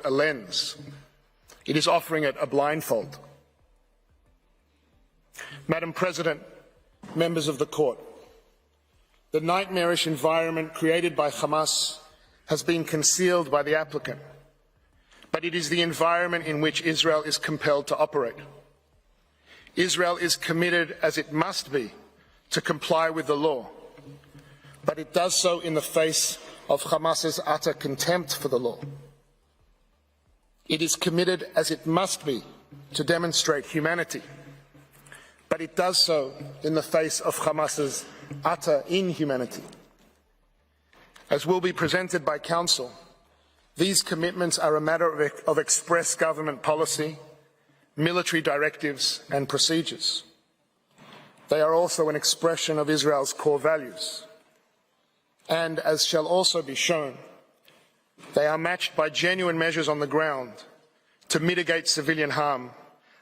court a lens. It is offering it a blindfold. Madam President, members of the court, the nightmarish environment created by Hamas has been concealed by the applicant, but it is the environment in which Israel is compelled to operate. Israel is committed, as it must be, to comply with the law, but it does so in the face of Hamas's utter contempt for the law. It is committed, as it must be, to demonstrate humanity, but it does so in the face of Hamas's utter inhumanity. As will be presented by Council, these commitments are a matter of express government policy, military directives and procedures. They are also an expression of Israel's core values. And, as shall also be shown, they are matched by genuine measures on the ground to mitigate civilian harm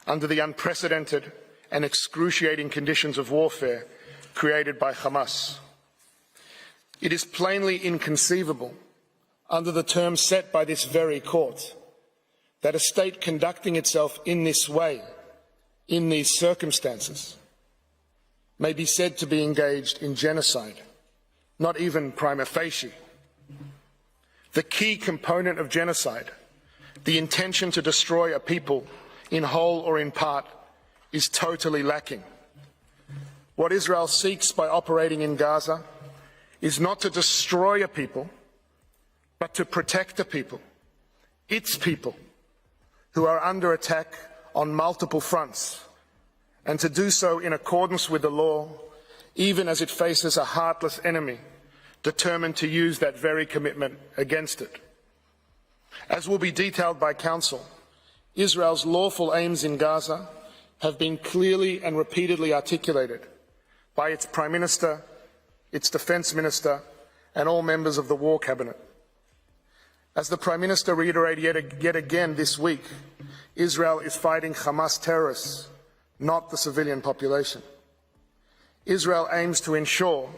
under the unprecedented and excruciating conditions of warfare created by Hamas. It is plainly inconceivable, under the terms set by this very court, that a state conducting itself in this way, in these circumstances, may be said to be engaged in genocide, not even prima facie. The key component of genocide, the intention to destroy a people in whole or in part, is totally lacking. What Israel seeks by operating in Gaza is not to destroy a people, but to protect a people, its people, who are under attack on multiple fronts, and to do so in accordance with the law, even as it faces a heartless enemy determined to use that very commitment against it. As will be detailed by Council, Israel's lawful aims in Gaza have been clearly and repeatedly articulated by its Prime Minister, its Defence Minister, and all members of the War Cabinet. As the Prime Minister reiterated yet again this week, Israel is fighting Hamas terrorists, not the civilian population. Israel aims to ensure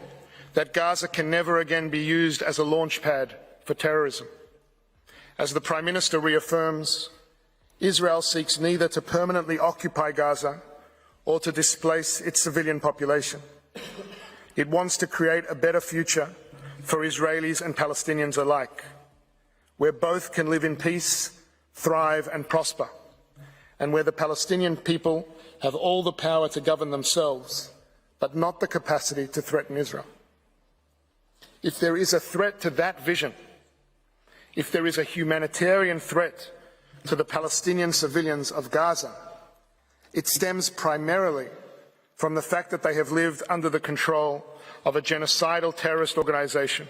that Gaza can never again be used as a launch pad for terrorism. As the Prime Minister reaffirms, Israel seeks neither to permanently occupy Gaza or to displace its civilian population. It wants to create a better future for Israelis and Palestinians alike, where both can live in peace, thrive and prosper, and where the Palestinian people have all the power to govern themselves, but not the capacity to threaten Israel. If there is a threat to that vision, if there is a humanitarian threat to the Palestinian civilians of Gaza, it stems primarily from the fact that they have lived under the control of a genocidal terrorist organization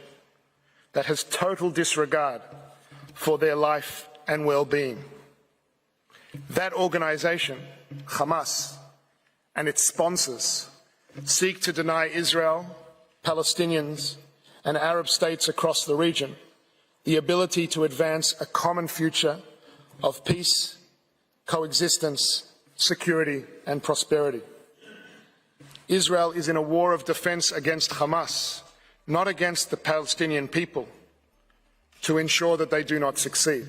that has total disregard for their life and well-being. That organization, Hamas, and its sponsors seek to deny Israel, Palestinians, and Arab states across the region the ability to advance a common future of peace, coexistence, security, and prosperity. Israel is in a war of defense against Hamas, not against the Palestinian people, to ensure that they do not succeed.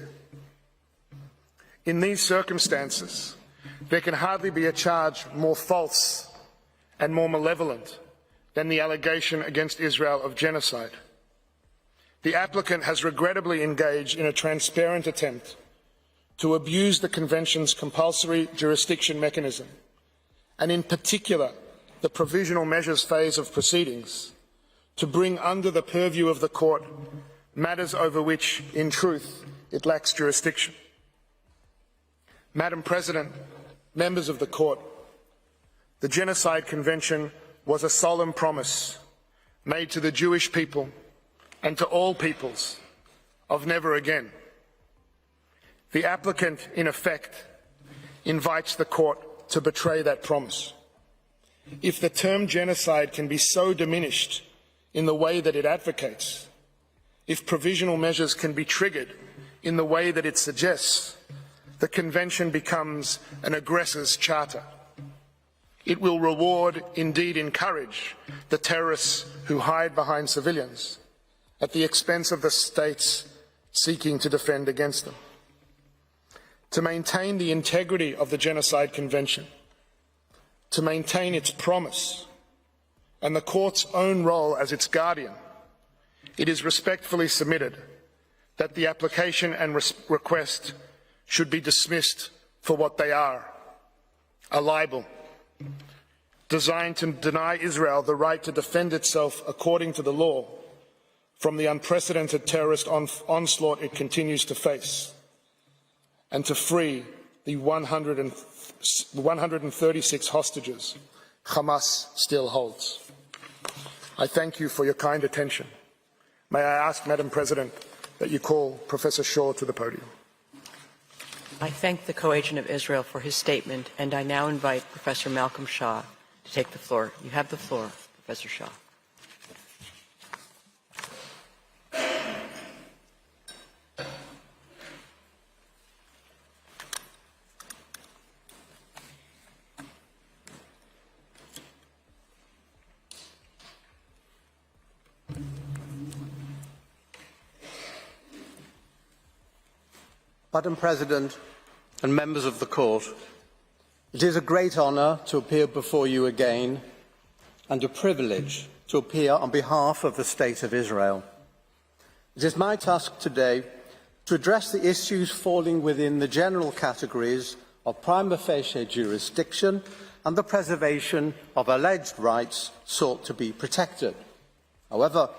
In these circumstances, there can hardly be a charge more false and more malevolent than the allegation against Israel of genocide. The applicant has regrettably engaged in a transparent attempt to abuse the Convention's compulsory jurisdiction mechanism, and in particular the provisional measures phase of proceedings, to bring under the purview of the court matters over which, in truth, it lacks jurisdiction. Madam President, members of the court, the Genocide Convention was a solemn promise made to the Jewish people and to all peoples of never again. The applicant, in effect, invites the court to betray that promise. If the term genocide can be so diminished in the way that it advocates, if provisional measures can be triggered in the way that it suggests, the Convention becomes an aggressor's charter. It will reward, indeed encourage, the terrorists who hide behind civilians at the expense of the states seeking to defend against them. to maintain the integrity of the Genocide Convention, to maintain its promise and the Court's own role as its guardian, it is respectfully submitted that the application and request should be dismissed for what they are, a libel designed to deny Israel the right to defend itself according to the law from the unprecedented terrorist onslaught it continues to face, and to free the 136 hostages Hamas still holds. I thank you for your kind attention. May I ask, Madam President, that you call Professor Shaw to the podium. I thank the co-agent of Israel for his statement, and I now invite Professor Malcolm Shaw to take the floor. You have the floor, Professor Shaw. Madam President and members of the Court, it is a great honour to appear before you again and a privilege to appear on behalf of the State of Israel. It is my task today to address the issues falling within the general categories of prima facie jurisdiction and the preservation of alleged rights sought to be protected. However,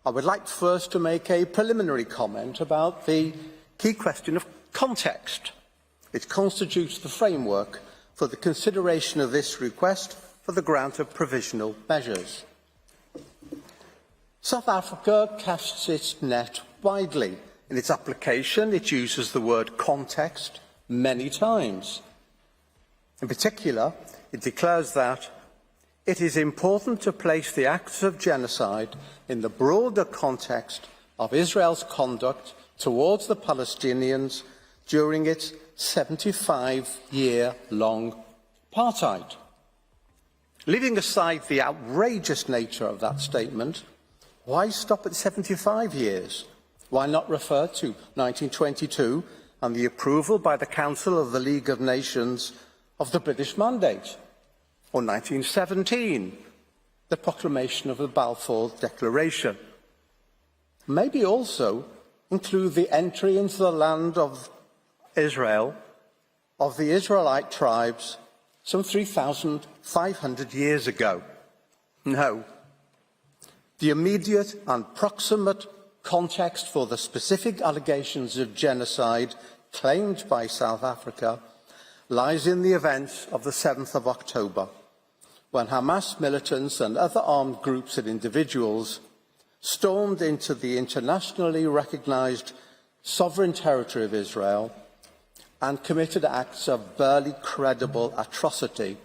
I would like first to make a preliminary comment about the key question of context. It constitutes the framework for the consideration of this request for the grant of provisional measures. South Africa casts its net widely. In its application, it uses the word context many times. In particular, it declares that it is important to place the acts of genocide in the broader context of Israel's conduct towards the Palestinians during its 75-year-long apartheid. Leaving aside the outrageous nature of that statement, why stop at 75 years? Why not refer to 1922 and the approval by the Council of the League of Nations of the British Mandate? Or 1917, the proclamation of the Balfour Declaration? Maybe also include the entry into the land of Israel of the Israelite tribes some 3,500 years ago. No. The immediate and proximate context for the specific allegations of genocide claimed by South Africa lies in the events of the 7th of October, when Hamas militants and other armed groups and individuals stormed into the internationally recognised sovereign territory of Israel and committed acts of barely credible atrocity.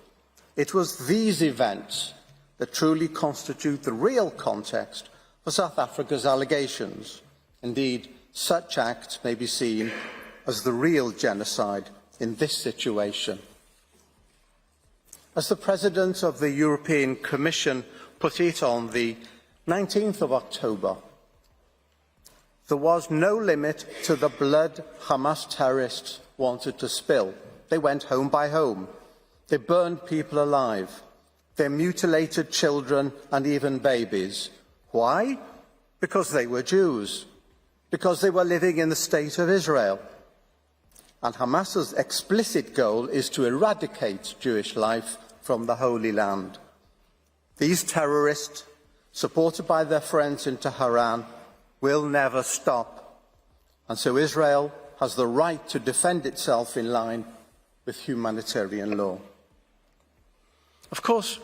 It was these events that truly constitute the real context for South Africa's allegations. Indeed, such acts may be seen as the real genocide in this situation. As the President of the European Commission put it on the 19th of October, there was no limit to the blood Hamas terrorists wanted to spill. They went home by home. They burned people alive. They mutilated children and even babies. Why? Because they were Jews. Because they were living in the state of Israel. And Hamas's explicit goal is to eradicate Jewish life from the Holy Land. These terrorists, supported by their friends in Tehran, will never stop. And so Israel has the right to defend itself in line with humanitarian law. Of course,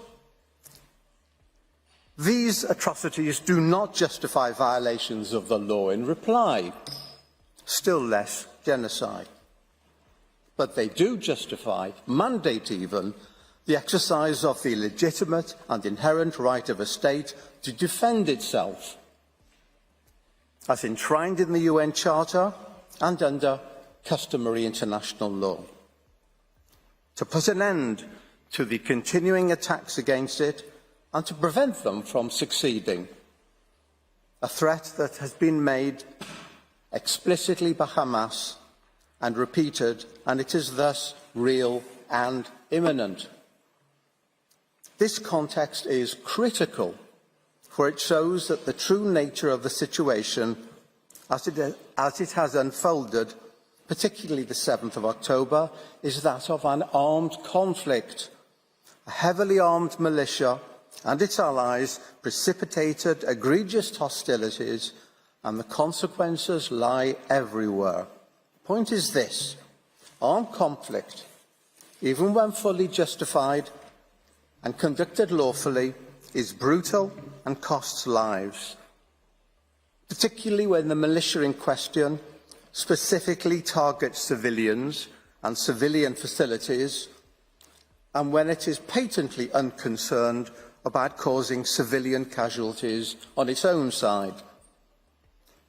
these atrocities do not justify violations of the law in reply, still less genocide. But they do justify, mandate even, the exercise of the legitimate and inherent right of a state to defend itself, as enshrined in the UN Charter and under customary international law. To put an end to the continuing attacks against it and to prevent them from succeeding, a threat that has been made explicitly by Hamas and repeated, and it is thus real and imminent. This context is critical, for it shows that the true nature of the situation as it has unfolded, particularly the 7th of October, is that of an armed conflict. A heavily armed militia and its allies precipitated egregious hostilities, and the consequences lie everywhere. The point is this: armed conflict, even when fully justified and conducted lawfully, is brutal and costs lives, particularly when the militia in question specifically targets civilians and civilian facilities, and when it is patently unconcerned about causing civilian casualties on its own side.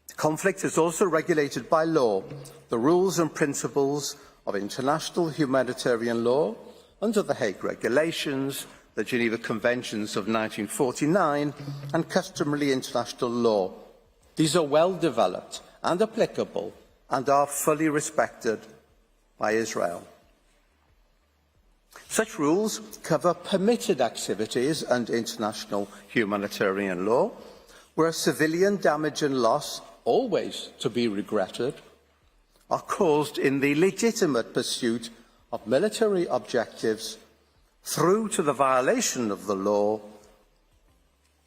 The conflict is also regulated by law, the rules and principles of international humanitarian law under the Hague Regulations, the Geneva Conventions of 1949, and customary international law. These are well developed and applicable and are fully respected by Israel. Such rules cover permitted activities under international humanitarian law, where civilian damage and loss, always to be regretted, are caused in the legitimate pursuit of military objectives through to the violation of the law,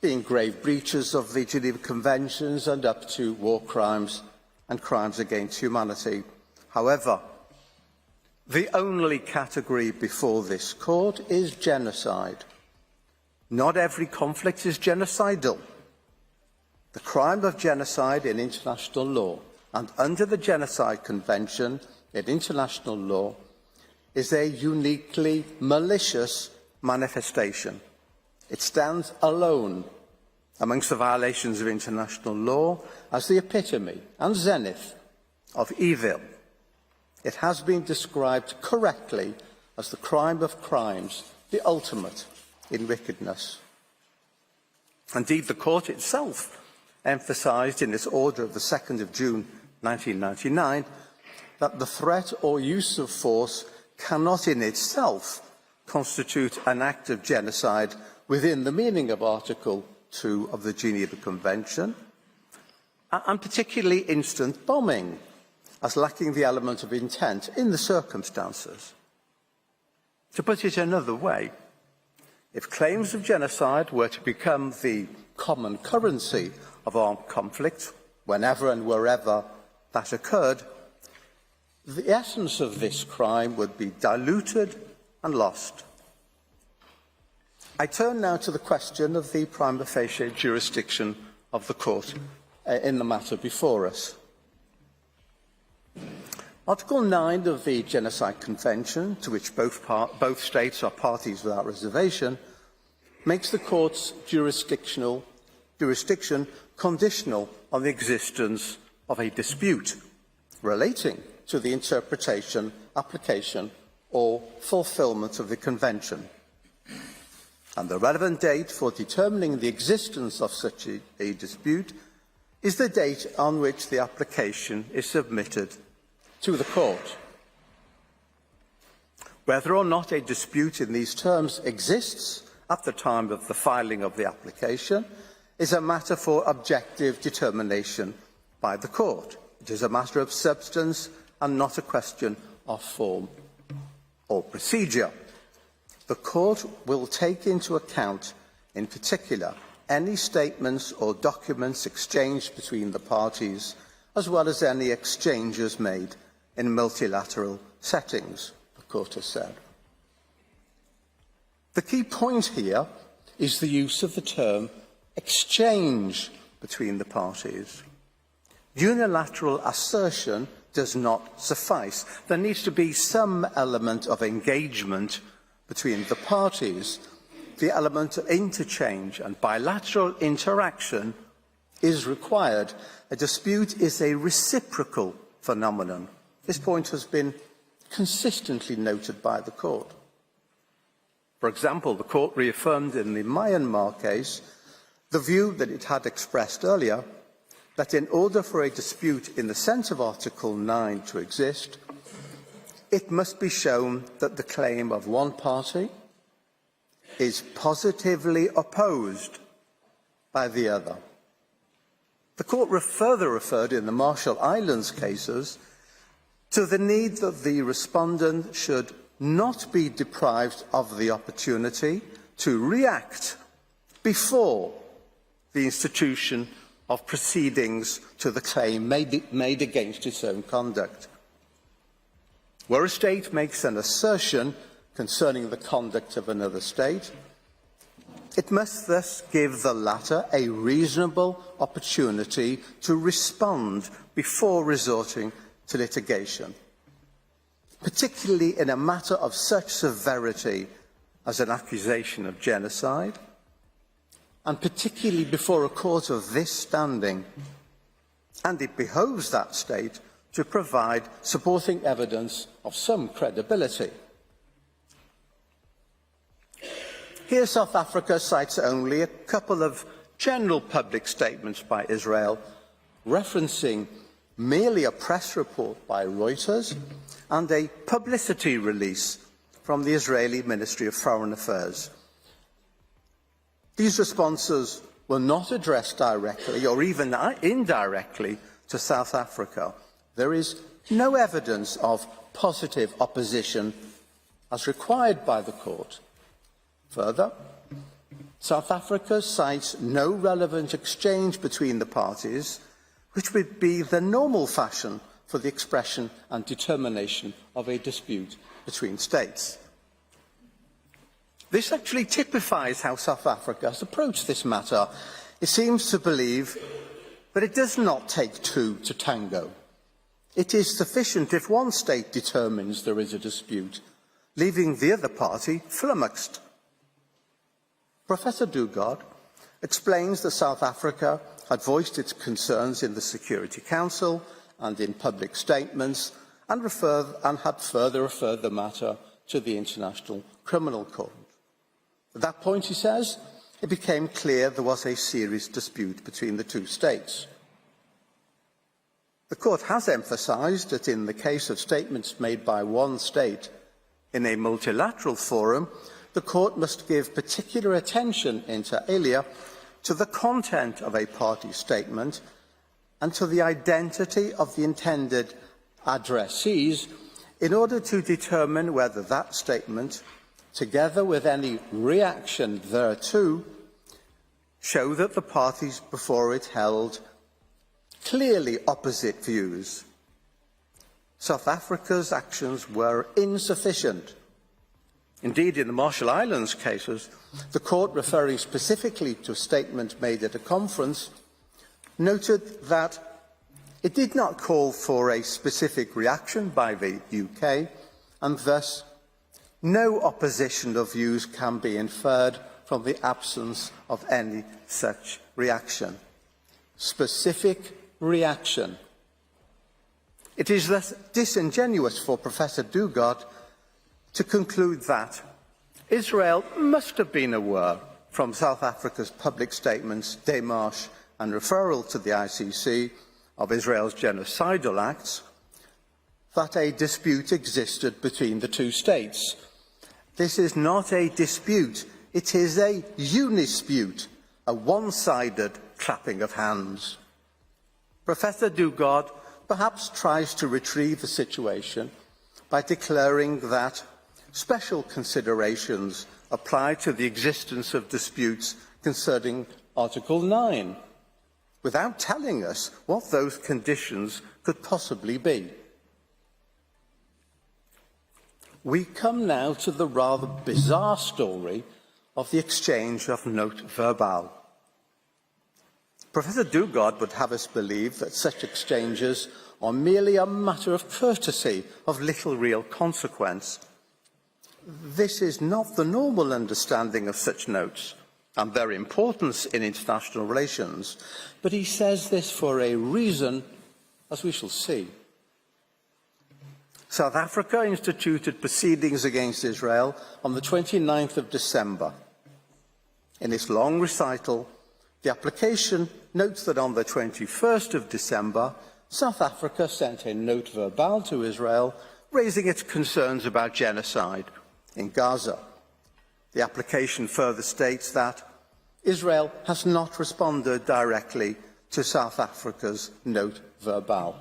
being grave breaches of the Geneva Conventions and up to war crimes and crimes against humanity. However, the only category before this court is genocide. Not every conflict is genocidal. The crime of genocide in international law and under the Genocide Convention in international law is a uniquely malicious manifestation. It stands alone amongst the violations of international law as the epitome and zenith of evil. It has been described correctly as the crime of crimes, the ultimate in wickedness. Indeed, the court itself emphasised in its order of the 2nd of June 1999 that the threat or use of force cannot in itself constitute an act of genocide within the meaning of Article 2 of the Geneva Convention, and particularly instant bombing, as lacking the element of intent in the circumstances. To put it another way, if claims of genocide were to become the common currency of armed conflict, whenever and wherever that occurred, the essence of this crime would be diluted and lost. I turn now to the question of the prima facie jurisdiction of the court in the matter before us. Article 9 of the Genocide Convention, to which both states are parties without reservation, makes the court's jurisdiction conditional on the existence of a dispute relating to the interpretation, application, or fulfilment of the Convention. And the relevant date for determining the existence of such a dispute is the date on which the application is submitted to the court. Whether or not a dispute in these terms exists at the time of the filing of the application is a matter for objective determination by the court. It is a matter of substance and not a question of form or procedure. The court will take into account, in particular, any statements or documents exchanged between the parties, as well as any exchanges made in multilateral settings, the court has said. The key point here is the use of the term exchange between the parties. Unilateral assertion does not suffice. There needs to be some element of engagement between the parties. The element of interchange and bilateral interaction is required. A dispute is a reciprocal phenomenon. This point has been consistently noted by the court. For example, the court reaffirmed in the Myanmar case the view that it had expressed earlier, that in order for a dispute in the sense of Article 9 to exist, it must be shown that the claim of one party is positively opposed by the other. The court further referred in the Marshall Islands cases to the need that the respondent should not be deprived of the opportunity to react before the institution of proceedings to the claim made against its own conduct. Where a state makes an assertion concerning the conduct of another state, it must thus give the latter a reasonable opportunity to respond before resorting to litigation, particularly in a matter of such severity as an accusation of genocide, and particularly before a court of this standing. And it behoves that state to provide supporting evidence of some credibility. Here, South Africa cites only a couple of general public statements by Israel, referencing merely a press report by Reuters and a publicity release from the Israeli Ministry of Foreign Affairs. These responses were not addressed directly or even indirectly to South Africa. There is no evidence of positive opposition as required by the court. Further, South Africa cites no relevant exchange between the parties, which would be the normal fashion for the expression and determination of a dispute between states. This actually typifies how South Africa has approached this matter. It seems to believe that it does not take two to tango. It is sufficient if one state determines there is a dispute, leaving the other party flummoxed. Professor Dugard explains that South Africa had voiced its concerns in the Security Council and in public statements and had further referred the matter to the International Criminal Court. At that point, he says, it became clear there was a serious dispute between the two states. The court has emphasised that in the case of statements made by one state in a multilateral forum, the court must give particular attention inter alia to the content of a party statement and to the identity of the intended addressees in order to determine whether that statement, together with any reaction thereto, show that the parties before it held clearly opposite views. South Africa's actions were insufficient. Indeed, in the Marshall Islands cases, the court, referring specifically to a statement made at a conference, noted that it did not call for a specific reaction by the UK, and thus no opposition of views can be inferred from the absence of any such reaction. Specific reaction. It is thus disingenuous for Professor Dugard to conclude that Israel must have been aware from South Africa's public statements, démarche and referral to the ICC of Israel's genocidal acts, that a dispute existed between the two states. This is not a dispute, it is a unispute, a one-sided clapping of hands. Professor Dugard perhaps tries to retrieve the situation by declaring that special considerations apply to the existence of disputes concerning Article 9, without telling us what those conditions could possibly be. We come now to the rather bizarre story of the exchange of note verbal. Professor Dugard would have us believe that such exchanges are merely a matter of courtesy, of little real consequence. This is not the normal understanding of such notes and their importance in international relations, but he says this for a reason, as we shall see. South Africa instituted proceedings against Israel on the 29th of December. In its long recital, the application notes that on the 21st of December, South Africa sent a note verbal to Israel raising its concerns about genocide in Gaza. The application further states that Israel has not responded directly to South Africa's note verbale.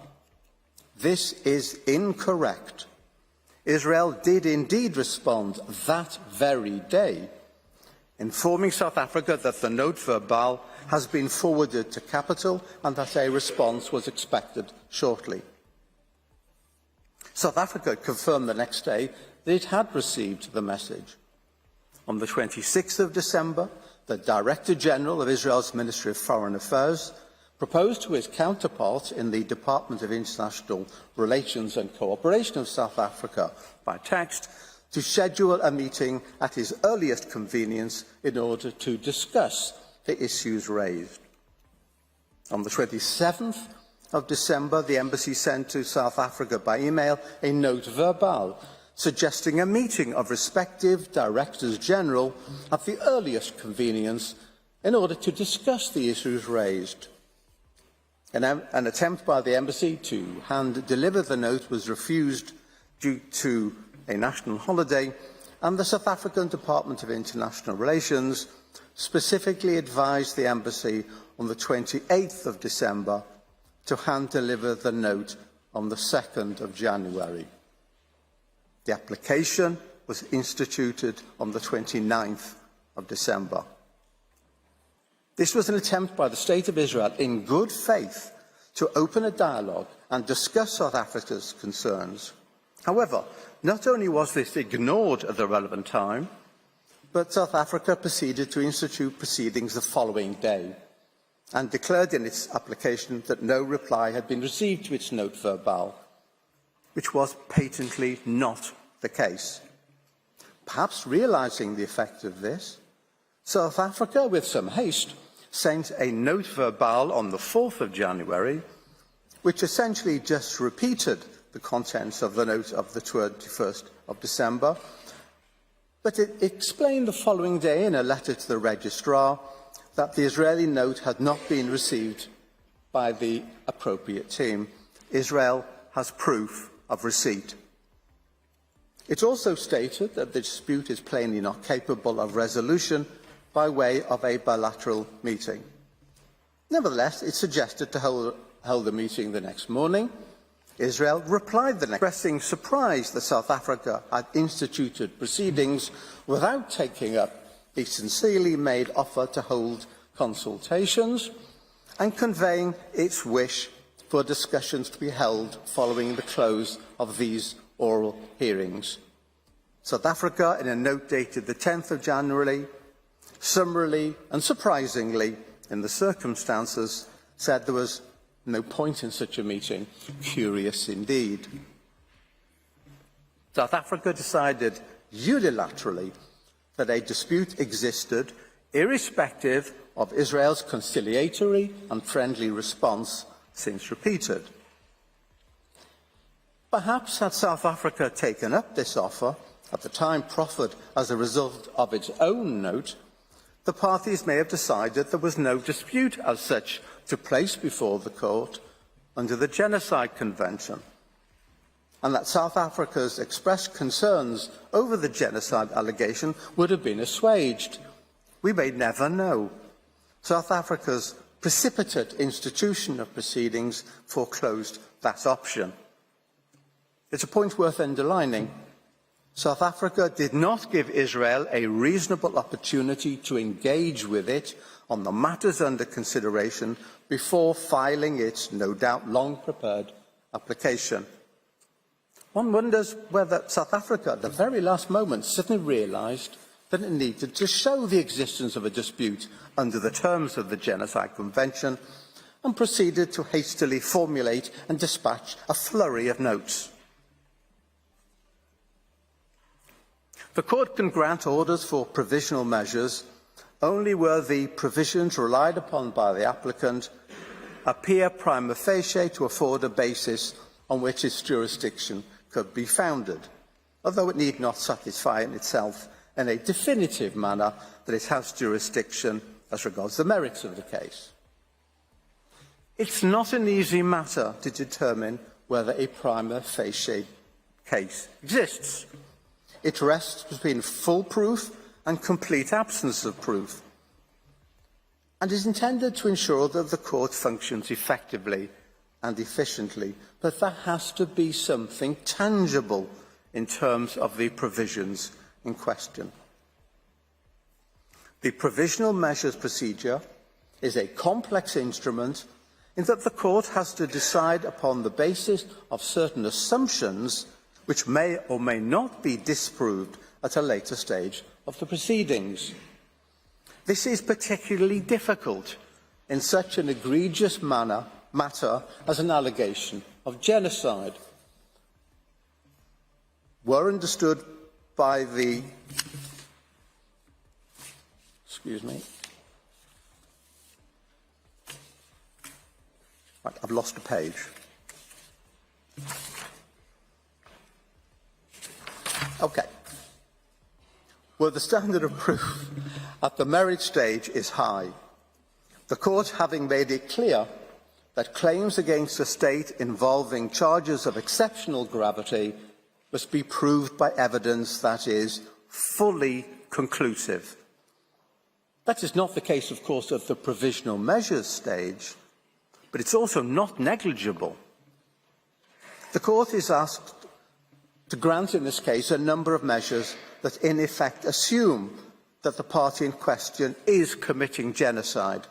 This is incorrect. Israel did indeed respond that very day, informing South Africa that the note verbale has been forwarded to Capital and that a response was expected shortly. South Africa confirmed the next day that it had received the message. On the 26th of December, the Director General of Israel's Ministry of Foreign Affairs proposed to his counterpart in the Department of International Relations and Cooperation of South Africa by text to schedule a meeting at his earliest convenience in order to discuss the issues raised. On the 27th of December, the embassy sent to South Africa by email a note verbale suggesting a meeting of respective Directors General at the earliest convenience in order to discuss the issues raised. An attempt by the embassy to hand-deliver the note was refused due to a national holiday, and the South African Department of International Relations specifically advised the embassy on the 28th of December to hand-deliver the note on the 2nd of January. The application was instituted on the 29th of December. This was an attempt by the State of Israel, in good faith, to open a dialogue and discuss South Africa's concerns. However, not only was this ignored at the relevant time, but South Africa proceeded to institute proceedings the following day and declared in its application that no reply had been received to its note verbale, which was patently not the case. Perhaps realising the effect of this, South Africa, with some haste, sent a note verbale on the 4th of January, which essentially just repeated the contents of the note of the 21st of December, but it explained the following day in a letter to the registrar that the Israeli note had not been received by the appropriate team. Israel has proof of receipt. It also stated that the dispute is plainly not capable of resolution by way of a bilateral meeting. Nevertheless, it suggested to hold a meeting the next morning. Israel replied the next, expressing surprise that South Africa had instituted proceedings without taking up a sincerely made offer to hold consultations and conveying its wish for discussions to be held following the close of these oral hearings. South Africa, in a note dated the 10th of January, summarily and surprisingly, in the circumstances, said there was no point in such a meeting. Curious indeed. South Africa decided unilaterally that a dispute existed, irrespective of Israel's conciliatory and friendly response since repeated. Perhaps had South Africa taken up this offer, at the time proffered as a result of its own note, the parties may have decided there was no dispute as such to place before the court under the Genocide Convention, and that South Africa's expressed concerns over the genocide allegation would have been assuaged. We may never know. South Africa's precipitate institution of proceedings foreclosed that option. It's a point worth underlining. South Africa did not give Israel a reasonable opportunity to engage with it on the matters under consideration before filing its, no doubt, long-prepared application. One wonders whether South Africa, at the very last moment, suddenly realised that it needed to show the existence of a dispute under the terms of the Genocide Convention and proceeded to hastily formulate and dispatch a flurry of notes. The court can grant orders for provisional measures only where the provisions relied upon by the applicant appear prima facie to afford a basis on which its jurisdiction could be founded, although it need not satisfy in itself in a definitive manner that it has jurisdiction as regards the merits of the case. It's not an easy matter to determine whether a prima facie case exists. It rests between full proof and complete absence of proof, and is intended to ensure that the court functions effectively and efficiently, but there has to be something tangible in terms of the provisions in question. The provisional measures procedure is a complex instrument in that the court has to decide upon the basis of certain assumptions which may or may not be disproved at a later stage of the proceedings. This is particularly difficult in such an egregious matter as an allegation of genocide. Were understood by the Right, I've lost a page. Okay. Where the standard of proof at the merit stage is high, the court having made it clear that claims against a state involving charges of exceptional gravity must be proved by evidence that is fully conclusive. That is not the case, of course, at the provisional measures stage, but it's also not negligible. The court is asked to grant, in this case, a number of measures that in effect assume that the party in question is committing genocide.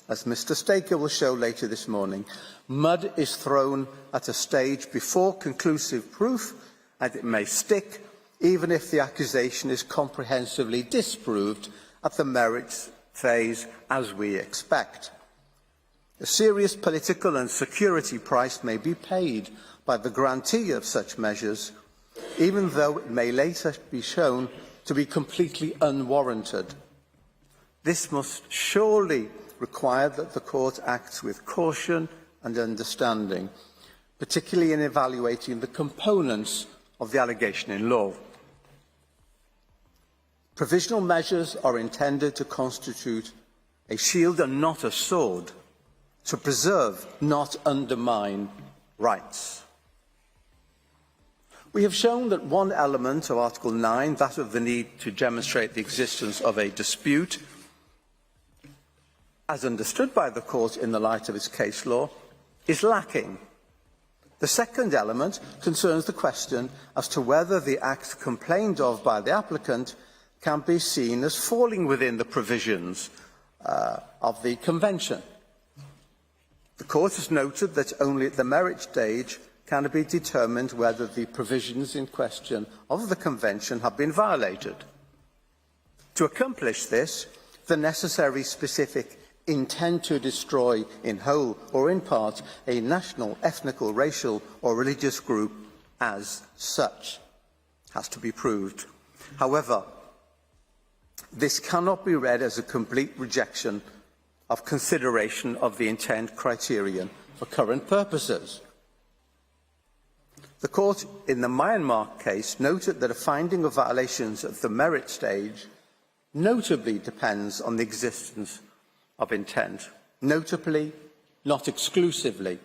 As Mr. Staker will show later this morning, mud is thrown at a stage before conclusive proof, and it may stick even if the accusation is comprehensively disproved at the merits phase, as we expect. A serious political and security price may be paid by the grantee of such measures, even though it may later be shown to be completely unwarranted. This must surely require that the court acts with caution and understanding, particularly in evaluating the components of the allegation in law. Provisional measures are intended to constitute a shield and not a sword, to preserve, not undermine, rights. We have shown that one element of Article 9, that of the need to demonstrate the existence of a dispute, as understood by the court in the light of its case law, is lacking. The second element concerns the question as to whether the act complained of by the applicant can be seen as falling within the provisions of the Convention. The court has noted that only at the merit stage can it be determined whether the provisions in question of the Convention have been violated. To accomplish this, the necessary specific intent to destroy in whole or in part a national, ethnical, racial or religious group as such has to be proved. However, this cannot be read as a complete rejection of consideration of the intent criterion for current purposes. The court in the Myanmar case noted that a finding of violations at the merit stage notably depends on the existence of intent, notably, not exclusively.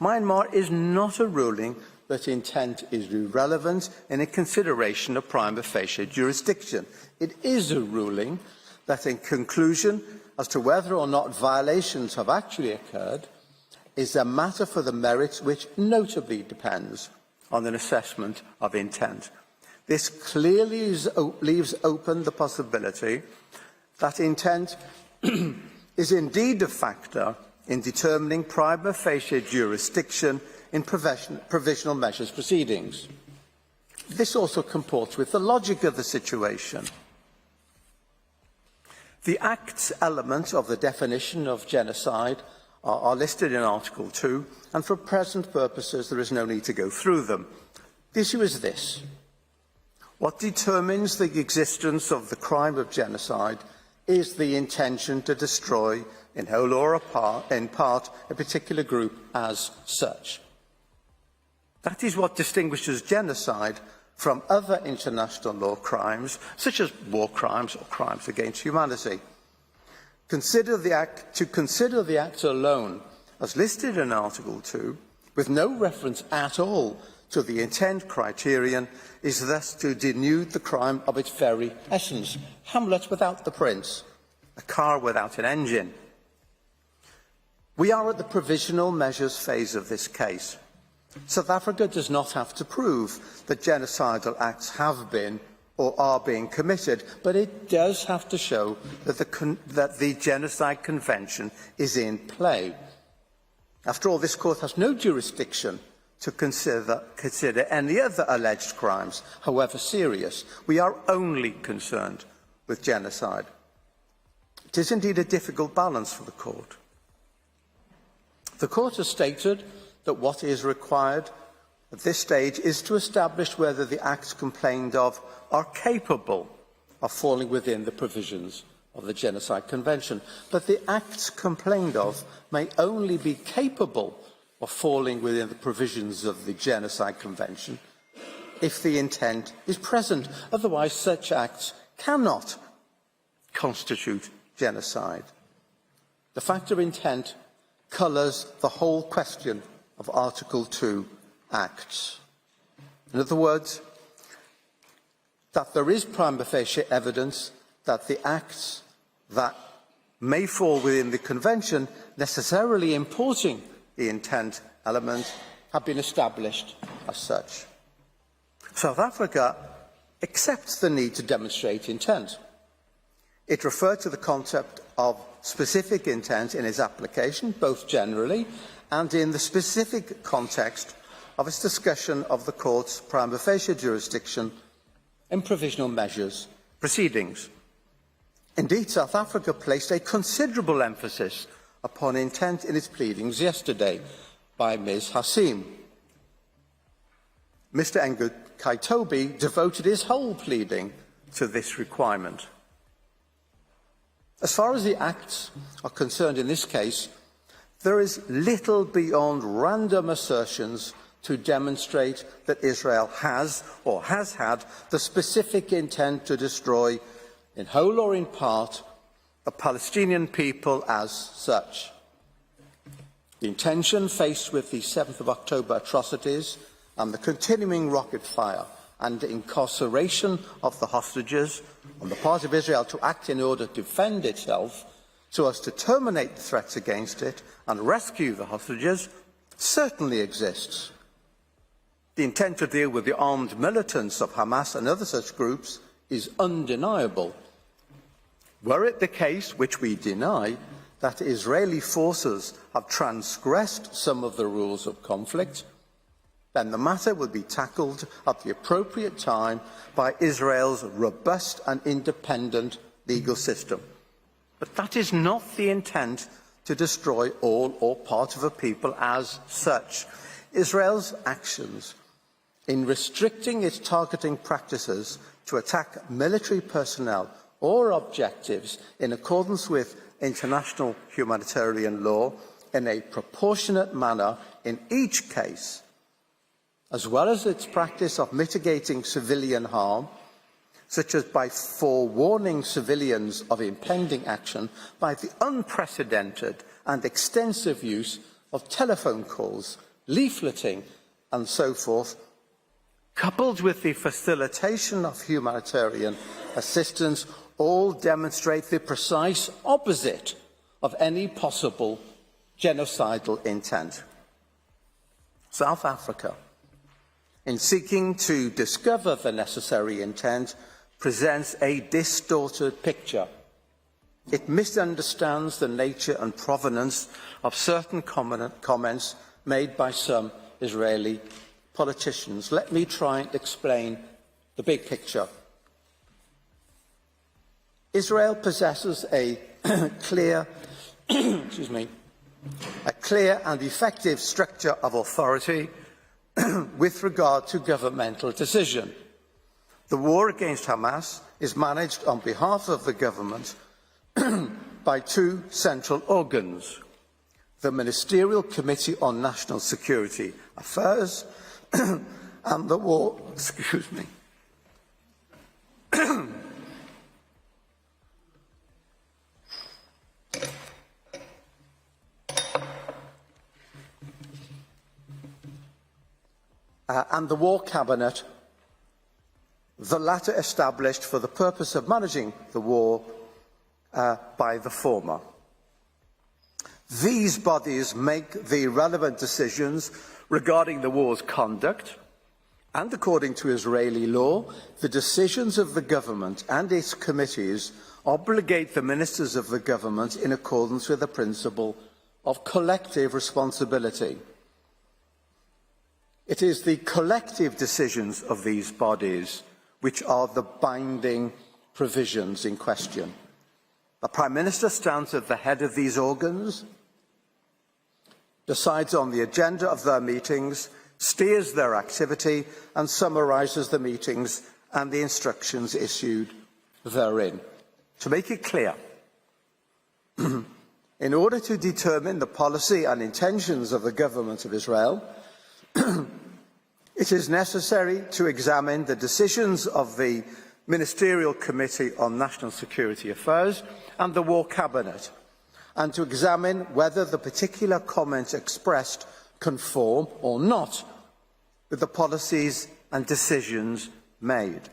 Myanmar is not a ruling that intent is irrelevant in a consideration of prima facie jurisdiction. It is a ruling that, in conclusion, as to whether or not violations have actually occurred, is a matter for the merits which notably depends on an assessment of intent. This clearly leaves open the possibility that intent is indeed a factor in determining prima facie jurisdiction in provisional measures proceedings. This also comports with the logic of the situation. The Act's elements of the definition of genocide are listed in Article 2, and for present purposes there is no need to go through them. The issue is this: what determines the existence of the crime of genocide is the intention to destroy, in whole or in part, a particular group as such. That is what distinguishes genocide from other international law crimes, such as war crimes or crimes against humanity. To consider the act alone, as listed in Article 2, with no reference at all to the intent criterion is thus to denude the crime of its very essence. Hamlet without the prince, a car without an engine. We are at the provisional measures phase of this case. South Africa does not have to prove that genocidal acts have been or are being committed, but it does have to show that the Genocide Convention is in play. After all, this court has no jurisdiction to consider any other alleged crimes, however serious. We are only concerned with genocide. It is indeed a difficult balance for the court. The court has stated that what is required at this stage is to establish whether the acts complained of are capable of falling within the provisions of the Genocide Convention. But the acts complained of may only be capable of falling within the provisions of the Genocide Convention if the intent is present. Otherwise, such acts cannot constitute genocide. The factor intent colours the whole question of Article 2 acts. In other words, that there is prima facie evidence that the acts that may fall within the Convention, necessarily importing the intent element, have been established as such. South Africa accepts the need to demonstrate intent. It referred to the concept of specific intent in its application, both generally and in the specific context of its discussion of the court's prima facie jurisdiction in provisional measures proceedings. Indeed, South Africa placed a considerable emphasis upon intent in its pleadings yesterday by Ms. Hassim. Mr. Kaitobi devoted his whole pleading to this requirement. As far as the acts are concerned in this case, there is little beyond random assertions to demonstrate that Israel has or has had the specific intent to destroy, in whole or in part, the Palestinian people as such. The intention, faced with the 7th of October atrocities and the continuing rocket fire and incarceration of the hostages on the part of Israel to act in order to defend itself so as to terminate the threats against it and rescue the hostages, certainly exists. The intent to deal with the armed militants of Hamas and other such groups is undeniable. Were it the case, which we deny, that Israeli forces have transgressed some of the rules of conflict, then the matter would be tackled at the appropriate time by Israel's robust and independent legal system. But that is not the intent to destroy all or part of a people as such. Israel's actions in restricting its targeting practices to attack military personnel or objectives in accordance with international humanitarian law in a proportionate manner in each case, as well as its practice of mitigating civilian harm, such as by forewarning civilians of impending action by the unprecedented and extensive use of telephone calls, leafleting, and so forth, coupled with the facilitation of humanitarian assistance, all demonstrate the precise opposite of any possible genocidal intent. South Africa, in seeking to discover the necessary intent, presents a distorted picture. It misunderstands the nature and provenance of certain comments made by some Israeli politicians. Let me try and explain the big picture. Israel possesses a clear and effective structure of authority with regard to governmental decision. The war against Hamas is managed on behalf of the government by two central organs: the Ministerial Committee on National Security Affairs and the War, and the War Cabinet, the latter established for the purpose of managing the war by the former. These bodies make the relevant decisions regarding the war's conduct, and according to Israeli law, the decisions of the government and its committees obligate the ministers of the government in accordance with the principle of collective responsibility. It is the collective decisions of these bodies which are the binding provisions in question. The Prime Minister stands at the head of these organs, decides on the agenda of their meetings, steers their activity, and summarises the meetings and the instructions issued therein. To make it clear, in order to determine the policy and intentions of the government of Israel, it is necessary to examine the decisions of the Ministerial Committee on National Security Affairs and the War Cabinet, and to examine whether the particular comments expressed conform or not with the policies and decisions made.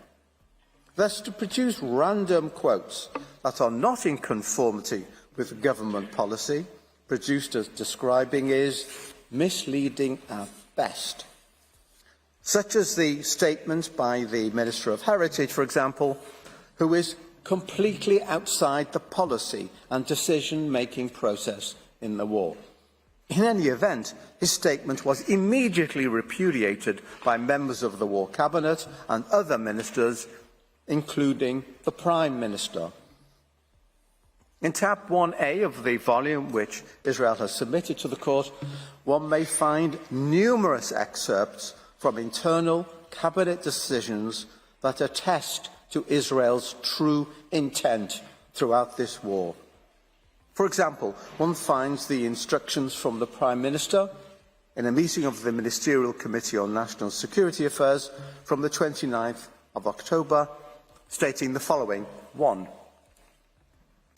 Thus, to produce random quotes that are not in conformity with government policy, produced as describing, is misleading at best. Such as the statement by the Minister of Heritage, for example, who is completely outside the policy and decision-making process in the war. In any event, his statement was immediately repudiated by members of the War Cabinet and other ministers, including the Prime Minister. In tab 1A of the volume which Israel has submitted to the court, one may find numerous excerpts from internal cabinet decisions that attest to Israel's true intent throughout this war. For example, one finds the instructions from the Prime Minister in a meeting of the Ministerial Committee on National Security Affairs from the 29th of October, stating the following. 1.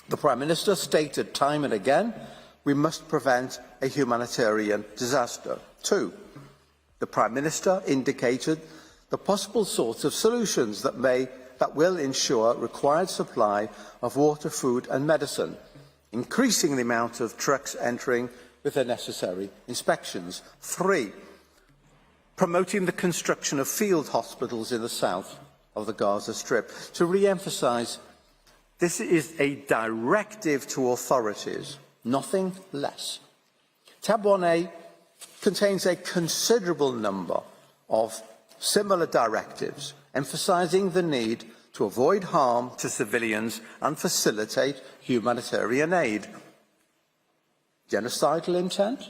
The Prime Minister stated time and again, we must prevent a humanitarian disaster. 2. The Prime Minister indicated the possible sorts of solutions that will ensure required supply of water, food and medicine, increasing the amount of trucks entering with the necessary inspections. 3. Promoting the construction of field hospitals in the south of the Gaza Strip. To re-emphasise, this is a directive to authorities, nothing less. Tab 1A contains a considerable number of similar directives, emphasising the need to avoid harm to civilians and facilitate humanitarian aid. Genocidal intent?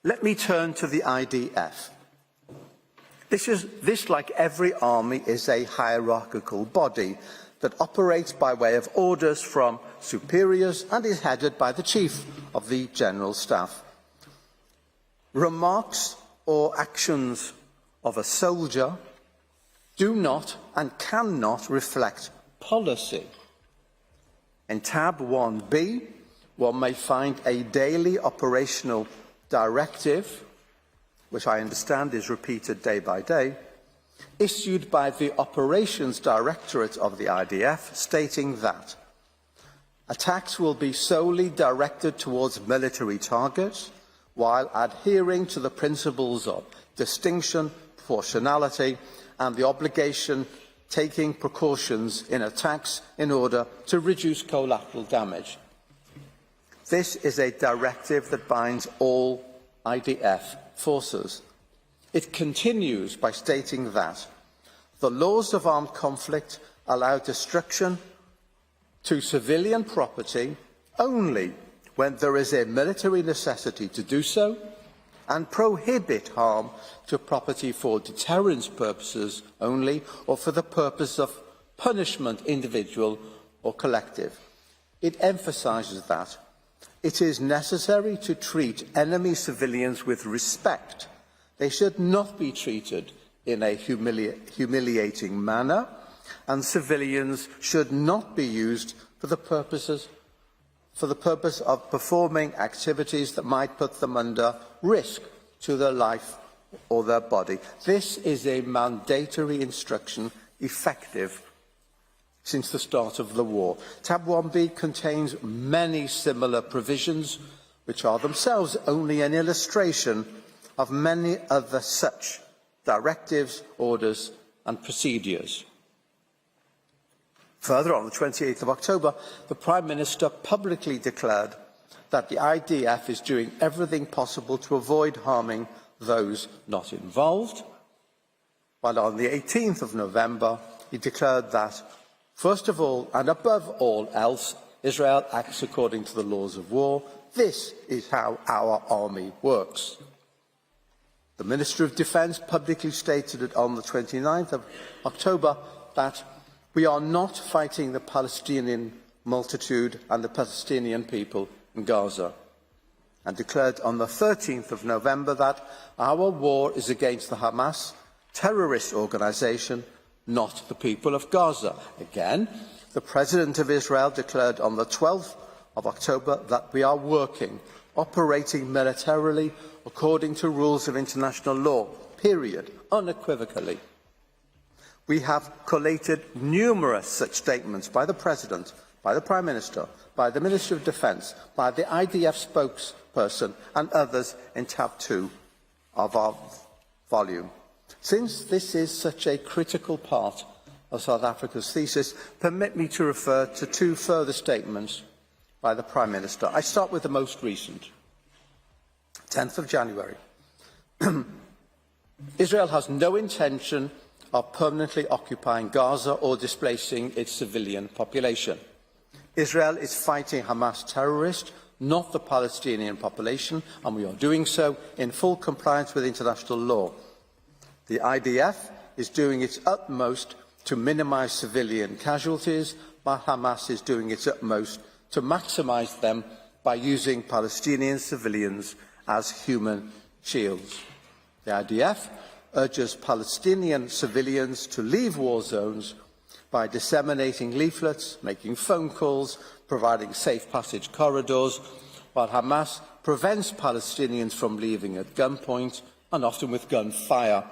Let me turn to the IDF. This, like every army, is a hierarchical body that operates by way of orders from superiors and is headed by the Chief of the General Staff. Remarks or actions of a soldier do not and cannot reflect policy. In tab 1B, one may find a daily operational directive, which I understand is repeated day by day, issued by the Operations Directorate of the IDF, stating that attacks will be solely directed towards military targets while adhering to the principles of distinction, proportionality and the obligation taking precautions in attacks in order to reduce collateral damage. This is a directive that binds all IDF forces. It continues by stating that the laws of armed conflict allow destruction to civilian property only when there is a military necessity to do so, and prohibit harm to property for deterrence purposes only, or for the purpose of punishment, individual or collective. It emphasises that it is necessary to treat enemy civilians with respect. They should not be treated in a humiliating manner, and civilians should not be used for the purpose of performing activities that might put them under risk to their life or their body. This is a mandatory instruction effective since the start of the war. Tab 1B contains many similar provisions, which are themselves only an illustration of many other such directives, orders and procedures. Further, on the 28th of October, the Prime Minister publicly declared that the IDF is doing everything possible to avoid harming those not involved, while on the 18th of November, he declared that, first of all and above all else, Israel acts according to the laws of war. This is how our army works. The Minister of Defence publicly stated it on the 29th of October that we are not fighting the Palestinian multitude and the Palestinian people in Gaza, and declared on the 13th of November that our war is against the Hamas terrorist organisation, not the people of Gaza. Again, the President of Israel declared on the 12th of October that we are operating militarily according to rules of international law, period, unequivocally. We have collated numerous such statements by the President, by the Prime Minister, by the Minister of Defence, by the IDF spokesperson and others in tab 2 of our volume. Since this is such a critical part of South Africa's thesis, permit me to refer to 2 further statements by the Prime Minister. I start with the most recent, 10th of January. Israel has no intention of permanently occupying Gaza or displacing its civilian population. Israel is fighting Hamas terrorists, not the Palestinian population, and we are doing so in full compliance with international law. The IDF is doing its utmost to minimise civilian casualties, while Hamas is doing its utmost to maximise them by using Palestinian civilians as human shields. The IDF urges Palestinian civilians to leave war zones by disseminating leaflets, making phone calls, providing safe passage corridors, while Hamas prevents Palestinians from leaving at gunpoint and often with gunfire.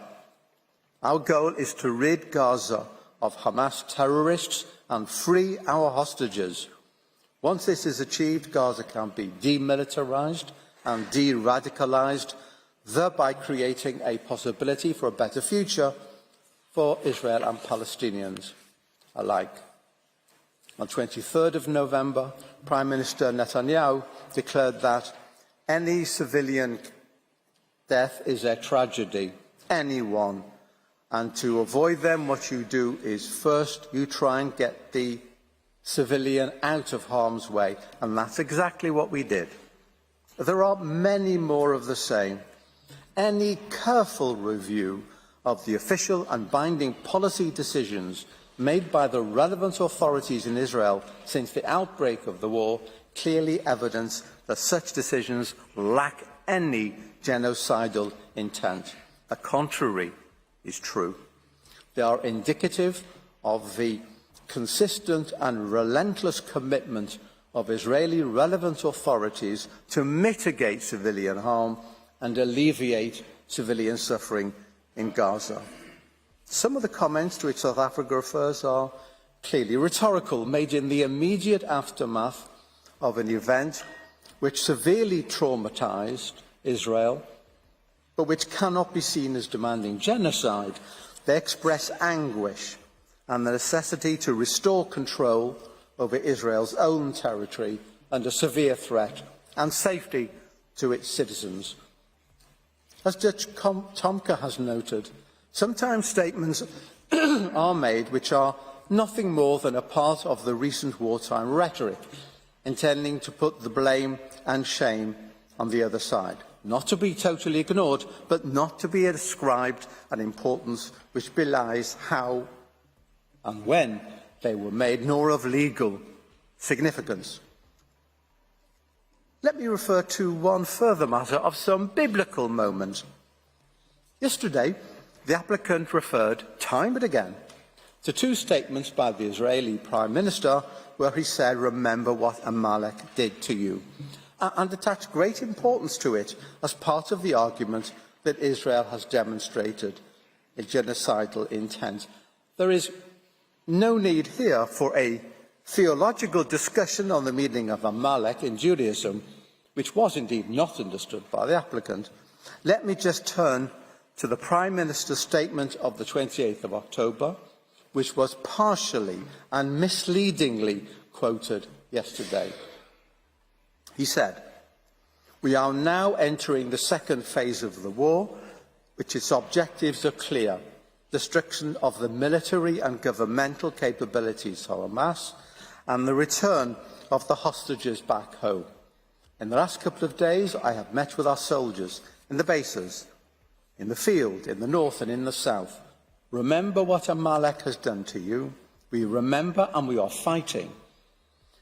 Our goal is to rid Gaza of Hamas terrorists and free our hostages. Once this is achieved, Gaza can be demilitarised and de-radicalised, thereby creating a possibility for a better future for Israel and Palestinians alike. On 23rd of November, Prime Minister Netanyahu declared that any civilian death is a tragedy, anyone, and to avoid them, what you do is first you try and get the civilian out of harm's way, and that's exactly what we did. There are many more of the same. Any careful review of the official and binding policy decisions made by the relevant authorities in Israel since the outbreak of the war clearly evidence that such decisions lack any genocidal intent. The contrary is true. They are indicative of the consistent and relentless commitment of Israeli relevant authorities to mitigate civilian harm and alleviate civilian suffering in Gaza. Some of the comments to which South Africa refers are clearly rhetorical, made in the immediate aftermath of an event which severely traumatised Israel, but which cannot be seen as demanding genocide. They express anguish and the necessity to restore control over Israel's own territory under severe threat and safety to its citizens. As Judge Tomka has noted, sometimes statements are made which are nothing more than a part of the recent wartime rhetoric, intending to put the blame and shame on the other side. Not to be totally ignored, but not to be ascribed an importance which belies how and when they were made, nor of legal significance. Let me refer to one further matter of some biblical moment. Yesterday, the applicant referred time and again to 2 statements by the Israeli Prime Minister where he said, "Remember what Amalek did to you," and attached great importance to it as part of the argument that Israel has demonstrated a genocidal intent. There is no need here for a theological discussion on the meaning of Amalek in Judaism, which was indeed not understood by the applicant. Let me just turn to the Prime Minister's statement of the 28th of October, which was partially and misleadingly quoted yesterday. He said, "We are now entering the second phase of the war, which its objectives are clear: destruction of the military and governmental capabilities of Hamas and the return of the hostages back home. In the last couple of days, I have met with our soldiers in the bases, in the field, in the north and in the south. Remember what Amalek has done to you. We remember and we are fighting.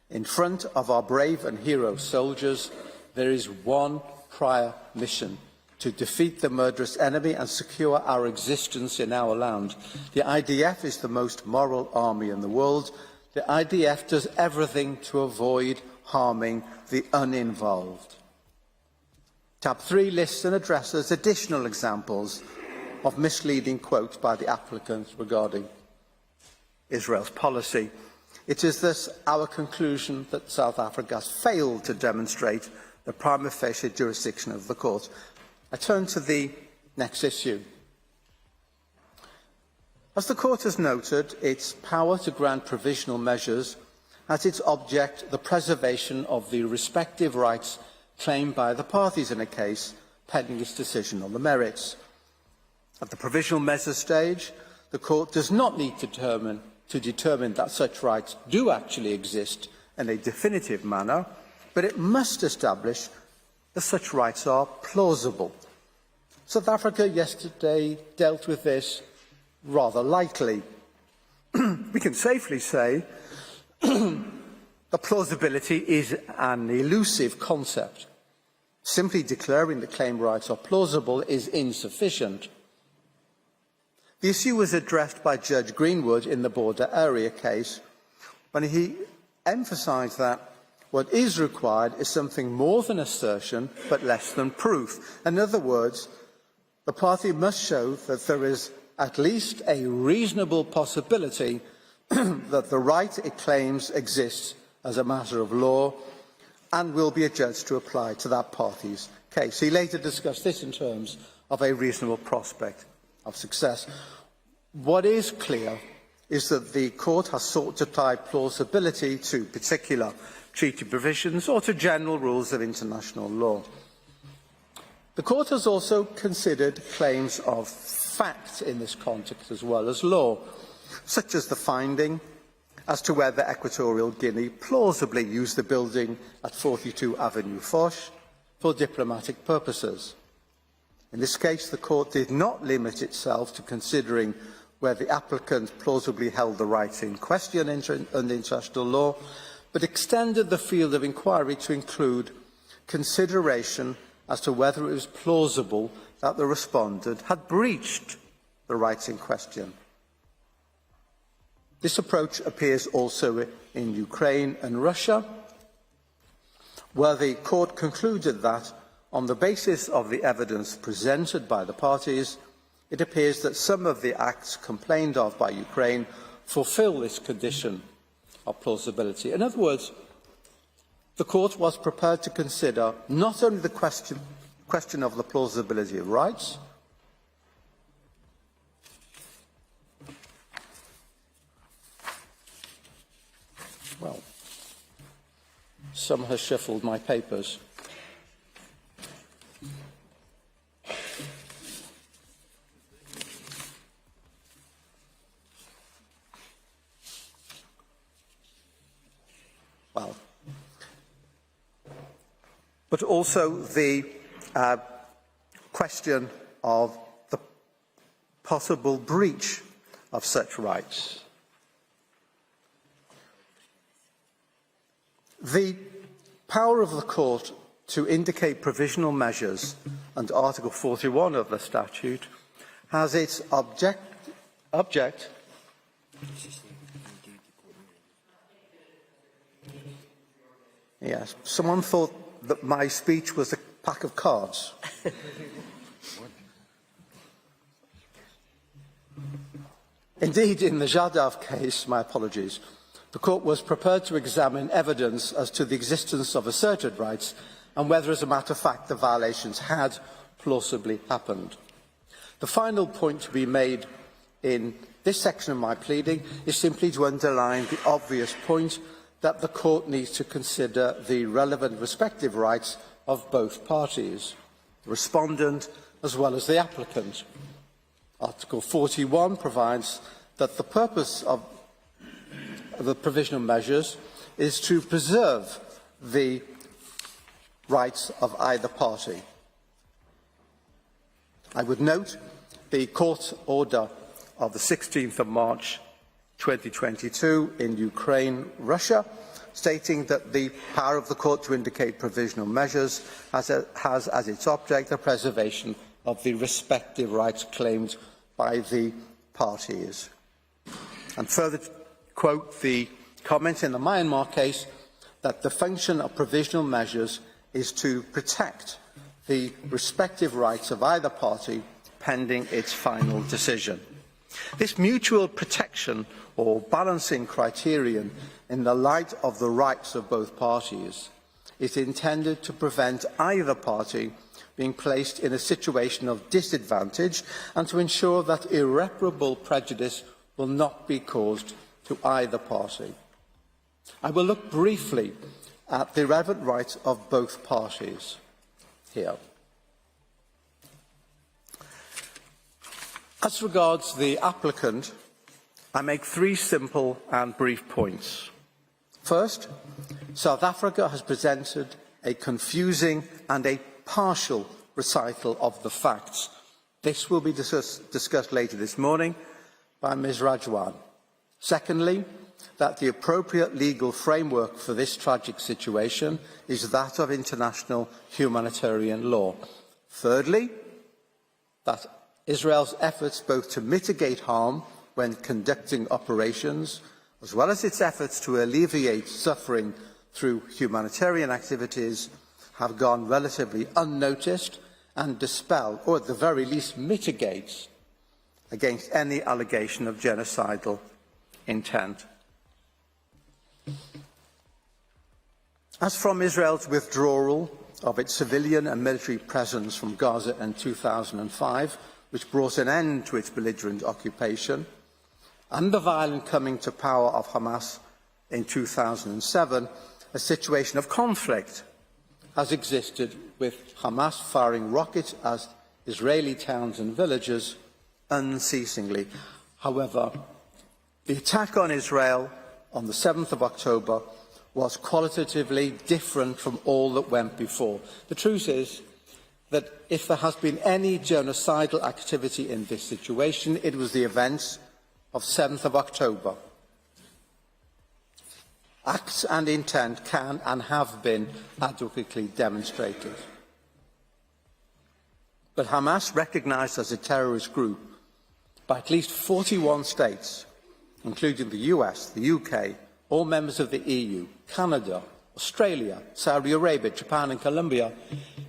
In front of our brave and hero soldiers, there is one prior mission: to defeat the murderous enemy and secure our existence in our land. The IDF is the most moral army in the world. The IDF does everything to avoid harming the uninvolved." Tab 3 lists and addresses additional examples of misleading quotes by the applicant regarding Israel's policy. It is thus our conclusion that South Africa has failed to demonstrate the prima facie jurisdiction of the court. I turn to the next issue. As the court has noted, its power to grant provisional measures has its object the preservation of the respective rights claimed by the parties in a case pending its decision on the merits. At the provisional measures stage, the court does not need to determine that such rights do actually exist in a definitive manner, but it must establish that such rights are plausible. South Africa yesterday dealt with this rather lightly. We can safely say that plausibility is an elusive concept. Simply declaring the claim rights are plausible is insufficient. The issue was addressed by Judge Greenwood in the border area case, when he emphasised that what is required is something more than assertion, but less than proof. In other words, the party must show that there is at least a reasonable possibility that the right it claims exists as a matter of law and will be adjudged to apply to that party's case. He later discussed this in terms of a reasonable prospect of success. What is clear is that the court has sought to tie plausibility to particular treaty provisions or to general rules of international law. The court has also considered claims of fact in this context as well as law, such as the finding as to whether Equatorial Guinea plausibly used the building at 42 Avenue Foch for diplomatic purposes. In this case, the court did not limit itself to considering whether the applicant plausibly held the rights in question under international law, but extended the field of inquiry to include consideration as to whether it was plausible that the respondent had breached the rights in question. This approach appears also in Ukraine and Russia, where the court concluded that, on the basis of the evidence presented by the parties, it appears that some of the acts complained of by Ukraine fulfil this condition of plausibility. In other words, the court was prepared to consider not only the question of the plausibility of rights, well, some has shuffled my papers. Well, but also the question of the possible breach of such rights. The power of the court to indicate provisional measures under Article 41 of the statute has its object. Yes, someone thought that my speech was a pack of cards. Indeed, in the Jadav case, my apologies, the court was prepared to examine evidence as to the existence of asserted rights and whether, as a matter of fact, the violations had plausibly happened. The final point to be made in this section of my pleading is simply to underline the obvious point that the court needs to consider the relevant respective rights of both parties, the respondent as well as the applicant. Article 41 provides that the purpose of the provisional measures is to preserve the rights of either party. I would note the court order of the 16th of March 2022 in Ukraine, Russia, stating that the power of the court to indicate provisional measures has as its object the preservation of the respective rights claimed by the parties. And further to quote the comment in the Myanmar case that the function of provisional measures is to protect the respective rights of either party pending its final decision. This mutual protection or balancing criterion in the light of the rights of both parties is intended to prevent either party being placed in a situation of disadvantage and to ensure that irreparable prejudice will not be caused to either party. I will look briefly at the relevant rights of both parties here. As regards the applicant, I make three simple and brief points. First, South Africa has presented a confusing and a partial recital of the facts. This will be discussed later this morning by Ms. Rajwan. Secondly, that the appropriate legal framework for this tragic situation is that of international humanitarian law. Thirdly, that Israel's efforts both to mitigate harm when conducting operations, as well as its efforts to alleviate suffering through humanitarian activities, have gone relatively unnoticed and dispel, or at the very least mitigate, against any allegation of genocidal intent. As from Israel's withdrawal of its civilian and military presence from Gaza in 2005, which brought an end to its belligerent occupation, and the violent coming to power of Hamas in 2007, a situation of conflict has existed, with Hamas firing rockets at Israeli towns and villages unceasingly. However, the attack on Israel on the 7th of October was qualitatively different from all that went before. The truth is that if there has been any genocidal activity in this situation, it was the events of 7th of October. Acts and intent can and have been adequately demonstrated. But Hamas, recognised as a terrorist group by at least 41 states, including the US, the UK, all members of the EU, Canada, Australia, Saudi Arabia, Japan and Colombia,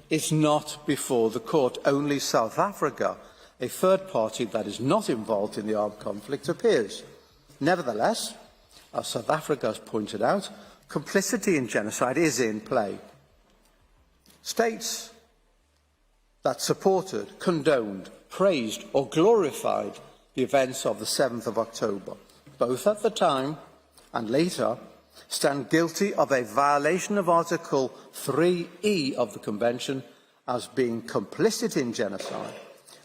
is not before the court. Only South Africa, a third party that is not involved in the armed conflict, appears. Nevertheless, as South Africa has pointed out, complicity in genocide is in play. States that supported, condoned, praised or glorified the events of the 7th of October, both at the time and later, stand guilty of a violation of Article 3E of the Convention as being complicit in genocide,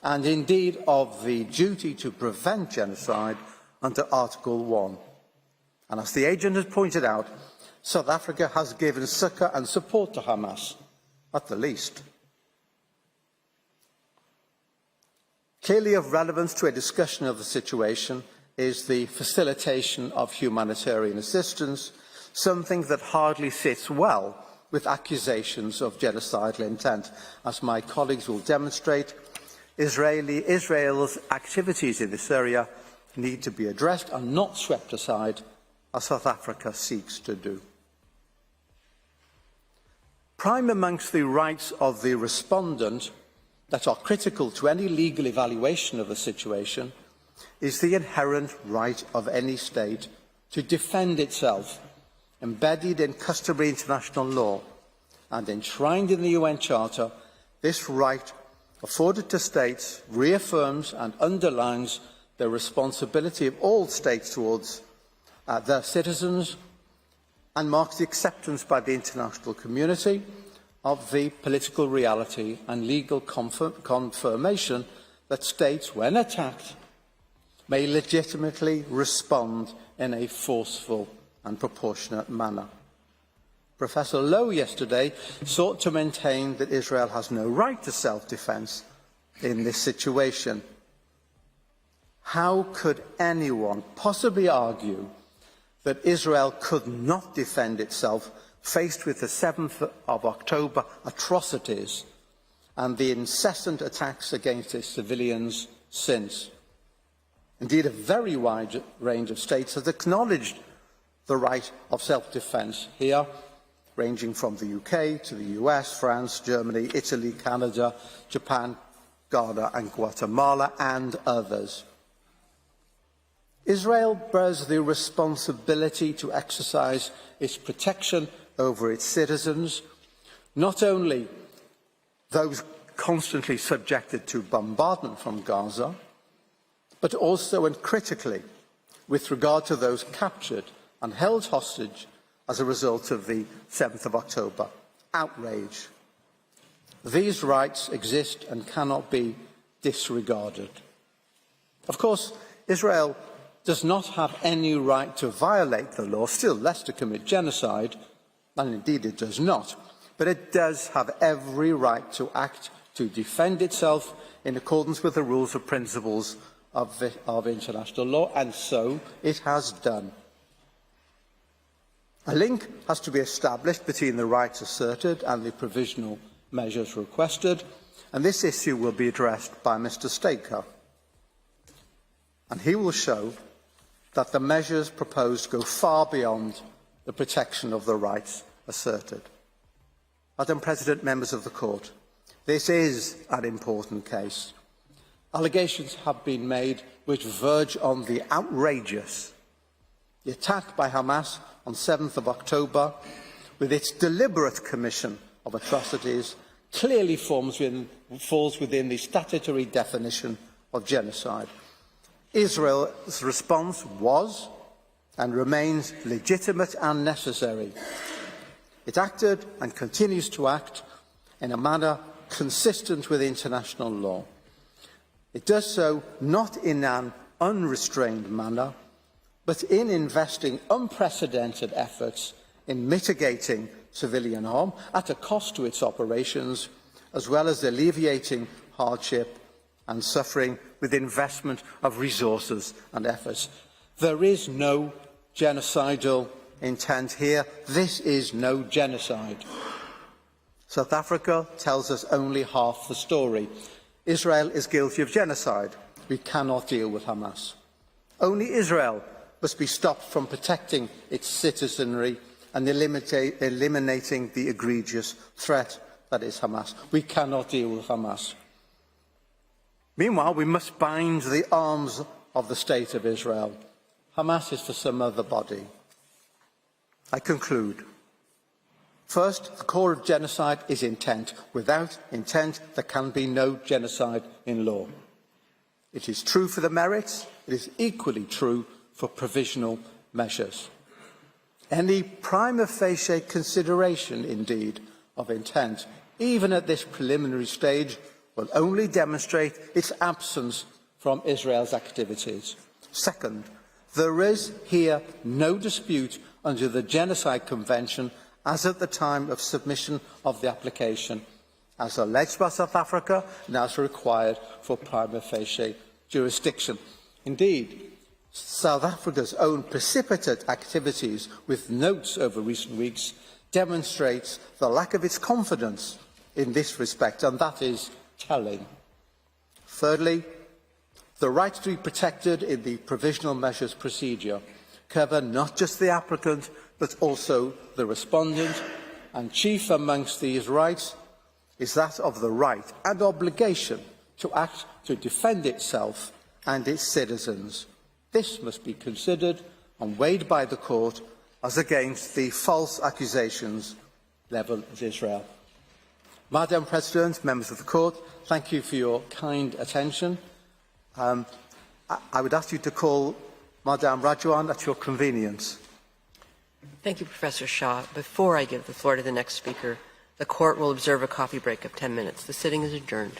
and indeed of the duty to prevent genocide under Article 1. And as the agent has pointed out, South Africa has given succour and support to Hamas, at the least. Clearly of relevance to a discussion of the situation is the facilitation of humanitarian assistance, something that hardly sits well with accusations of genocidal intent. As my colleagues will demonstrate, Israel's activities in this area need to be addressed and not swept aside, as South Africa seeks to do. Prime amongst the rights of the respondent that are critical to any legal evaluation of the situation is the inherent right of any state to defend itself, embedded in customary international law and enshrined in the UN Charter. This right afforded to states reaffirms and underlines the responsibility of all states towards their citizens and marks the acceptance by the international community of the political reality and legal confirmation that states, when attacked, may legitimately respond in a forceful and proportionate manner. Professor Lowe yesterday sought to maintain that Israel has no right to self-defence in this situation. How could anyone possibly argue that Israel could not defend itself faced with the 7th of October atrocities and the incessant attacks against its civilians since? Indeed, a very wide range of states has acknowledged the right of self-defence here, ranging from the UK to the US, France, Germany, Italy, Canada, Japan, Ghana and Guatemala, and others. Israel bears the responsibility to exercise its protection over its citizens, not only those constantly subjected to bombardment from Gaza, but also and critically with regard to those captured and held hostage as a result of the 7th of October outrage. These rights exist and cannot be disregarded. Of course, Israel does not have any right to violate the law, still less to commit genocide, and indeed it does not, but it does have every right to act to defend itself in accordance with the rules and principles of international law, and so it has done. A link has to be established between the rights asserted and the provisional measures requested, and this issue will be addressed by Mr. Staker. And he will show that the measures proposed go far beyond the protection of the rights asserted. Madam President, members of the Court, this is an important case. Allegations have been made which verge on the outrageous. The attack by Hamas on 7th of October, with its deliberate commission of atrocities, clearly falls within the statutory definition of genocide. Israel's response was and remains legitimate and necessary. It acted and continues to act in a manner consistent with international law. It does so not in an unrestrained manner, but in investing unprecedented efforts in mitigating civilian harm at a cost to its operations, as well as alleviating hardship and suffering with investment of resources and efforts. There is no genocidal intent here. This is no genocide. South Africa tells us only half the story. Israel is guilty of genocide. We cannot deal with Hamas. Only Israel must be stopped from protecting its citizenry and eliminating the egregious threat that is Hamas. We cannot deal with Hamas. Meanwhile, we must bind the arms of the State of Israel. Hamas is for some other body. I conclude. First, the core of genocide is intent. Without intent, there can be no genocide in law. It is true for the merits. It is equally true for provisional measures. Any prima facie consideration, indeed, of intent, even at this preliminary stage, will only demonstrate its absence from Israel's activities. Second, there is here no dispute under the Genocide Convention as at the time of submission of the application, as alleged by South Africa and as required for prima facie jurisdiction. Indeed, South Africa's own precipitate activities with notes over recent weeks demonstrates the lack of its confidence in this respect, and that is telling. Thirdly, the rights to be protected in the provisional measures procedure cover not just the applicant but also the respondent, and chief amongst these rights is that of the right and obligation to act to defend itself and its citizens. This must be considered and weighed by the court as against the false accusations levelled at Israel. Madam President, members of the court, thank you for your kind attention. I would ask you to call Madame Rajoan at your convenience. Thank you, Professor Shah. Before I give the floor to the next speaker, the court will observe a coffee break of 10 minutes. The sitting is adjourned.